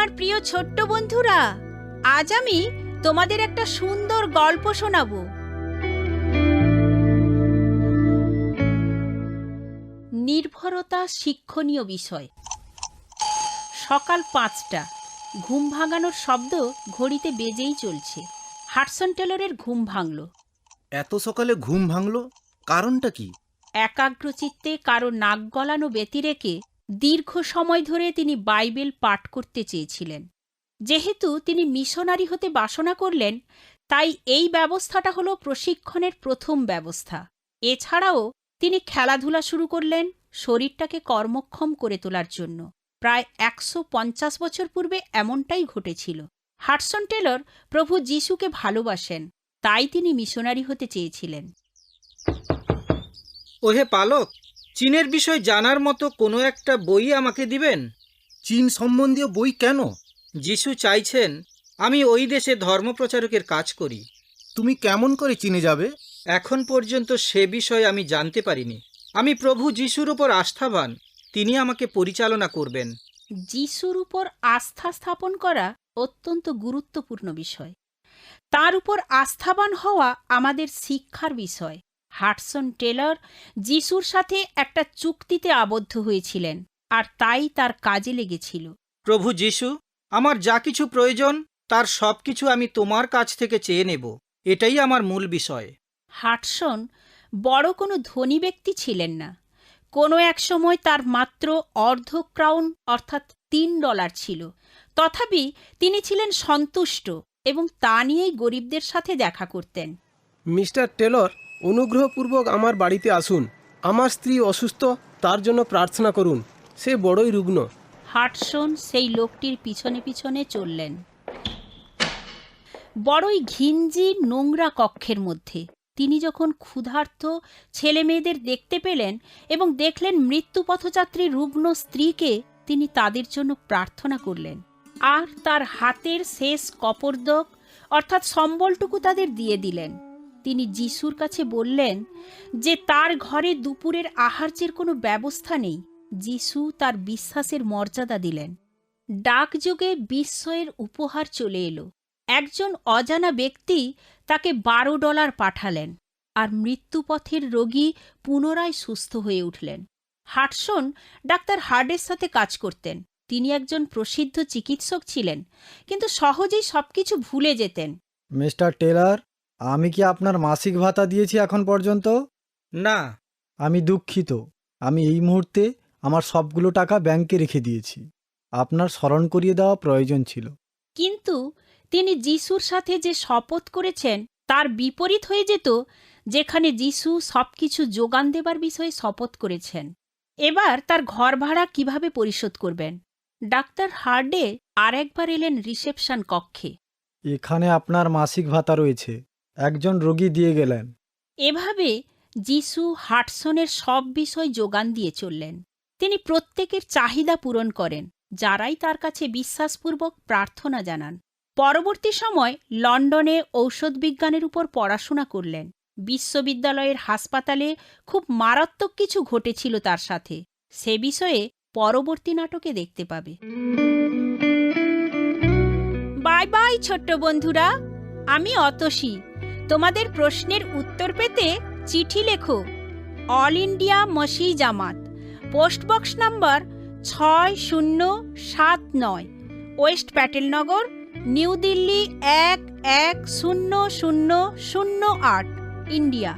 আমার প্রিয় ছোট্ট বন্ধুরা, আজ আমি তোমাদের একটা সুন্দর গল্প শোনাবো। নির্ভরতা শিক্ষণীয় বিষয়। সকাল ৫টা, ঘুম ভাঙানোর শব্দ ঘড়িতে বেজেই চলছে। হাডসন টেলরের ঘুম ভাঙল। এত সকালে ঘুম ভাঙল, কারণটা কি? একাগ্রচিত্তে কারো নাক গলানো ব্যতি রেখে দীর্ঘ সময় ধরে তিনি বাইবেল পাঠ করতে চেয়েছিলেন। যেহেতু তিনি মিশনারি হতে বাসনা করলেন, তাই এই ব্যবস্থাটা হলো প্রশিক্ষণের প্রথম ব্যবস্থা। এছাড়াও তিনি খেলাধুলা শুরু করলেন শরীরটাকে কর্মক্ষম করে তোলার জন্য। প্রায় ১৫০ বছর পূর্বে এমনটাই ঘটেছিল। হাডসন টেলর প্রভু যিশুকে ভালোবাসেন, তাই তিনি মিশনারি হতে চেয়েছিলেন। ওহে পালক, চীনের বিষয় জানার মতো কোনো একটা বই আমাকে দিবেন? চীন সম্বন্ধীয় বই কেন? যিশু চাইছেন আমি ওই দেশে ধর্মপ্রচারকের কাজ করি। তুমি কেমন করে চীনে যাবে? এখন পর্যন্ত সে বিষয়ে আমি জানতে পারিনি। আমি প্রভু যিশুর উপর আস্থাবান, তিনি আমাকে পরিচালনা করবেন। যিশুর উপর আস্থা স্থাপন করা অত্যন্ত গুরুত্বপূর্ণ বিষয়। তার উপর আস্থাবান হওয়া আমাদের শিক্ষার বিষয়। হাডসন টেলর যিশুর সাথে একটা চুক্তিতে আবদ্ধ হয়েছিলেন, আর তাই তার কাজে লেগেছিল। প্রভু যিশু, আমার যা কিছু প্রয়োজন তার সব কিছু আমি তোমার কাছ থেকে চেয়ে নেব, এটাই আমার মূল বিষয়। হাডসন বড় কোনো ধনী ব্যক্তি ছিলেন না। কোনো এক সময় তার মাত্র অর্ধ ক্রাউন অর্থাৎ $3 ছিল। তথাপি তিনি ছিলেন সন্তুষ্ট এবং তা নিয়েই গরিবদের সাথে দেখা করতেন। মিস্টার টেলর, অনুগ্রহপূর্বক আমার বাড়িতে আসুন। আমার স্ত্রী অসুস্থ, তার জন্য প্রার্থনা করুন। সে বড়ই রুগ্ন। হাডসন সেই লোকটির পিছনে পিছনে চললেন। বড়ই ঘিঞ্জি নোংরা কক্ষের মধ্যে তিনি যখন ক্ষুধার্ত ছেলে মেয়েদের দেখতে পেলেন এবং দেখলেন মৃত্যুপথযাত্রী রুগ্ন স্ত্রীকে, তিনি তাদের জন্য প্রার্থনা করলেন আর তার হাতের শেষ কপর্দক অর্থাৎ সম্বলটুকু তাদের দিয়ে দিলেন। তিনি যিশুর কাছে বললেন যে তার ঘরে দুপুরের আহার্যের কোনো ব্যবস্থা নেই। যিশু তার বিশ্বাসের মর্যাদা দিলেন। ডাকযোগে বিস্ময়ের উপহার চলে এলো। একজন অজানা ব্যক্তি তাকে $12 পাঠালেন, আর মৃত্যুপথের রোগী পুনরায় সুস্থ হয়ে উঠলেন। হাডসন ডাক্তার হার্ডের সাথে কাজ করতেন। তিনি একজন প্রসিদ্ধ চিকিৎসক ছিলেন, কিন্তু সহজেই সবকিছু ভুলে যেতেন। মিস্টার টেলর, আমি কি আপনার মাসিক ভাতা দিয়েছি এখন পর্যন্ত? না। আমি দুঃখিত। আমি এই মুহূর্তে আমার সবগুলো টাকা ব্যাংকে রেখে দিয়েছি। আপনার স্মরণ করিয়ে দেওয়া প্রয়োজন ছিল। কিন্তু তিনি যিশুর সাথে যে শপথ করেছেন তার বিপরীত হয়ে যেত, যেখানে যিশু সবকিছু যোগান দেবার বিষয়ে শপথ করেছেন। এবার তার ঘর ভাড়া কিভাবে পরিশোধ করবেন? ডাক্তার হার্ডে আর একবার এলেন রিসেপশন কক্ষে। এখানে আপনার মাসিক ভাতা রয়েছে। একজন রোগী দিয়ে গেলেন। এভাবে যিশু হাডসনের সব বিষয় যোগান দিয়ে চললেন। তিনি প্রত্যেকের চাহিদা পূরণ করেন, যারাই তার কাছে বিশ্বাসপূর্বক প্রার্থনা জানান। পরবর্তী সময় লন্ডনে ঔষধ বিজ্ঞানের উপর পড়াশোনা করলেন। বিশ্ববিদ্যালয়ের হাসপাতালে খুব মারাত্মক কিছু ঘটেছিল তার সাথে। সে বিষয়ে পরবর্তী নাটকে দেখতে পাবে। বাই বাই ছোট্ট বন্ধুরা, আমি অতসী। তোমাদের প্রশ্নের উত্তর পেতে চিঠি লেখো। অল ইন্ডিয়া মসি Jamaat, post box number 6079, west Patelnagar, New Delhi 110008, India.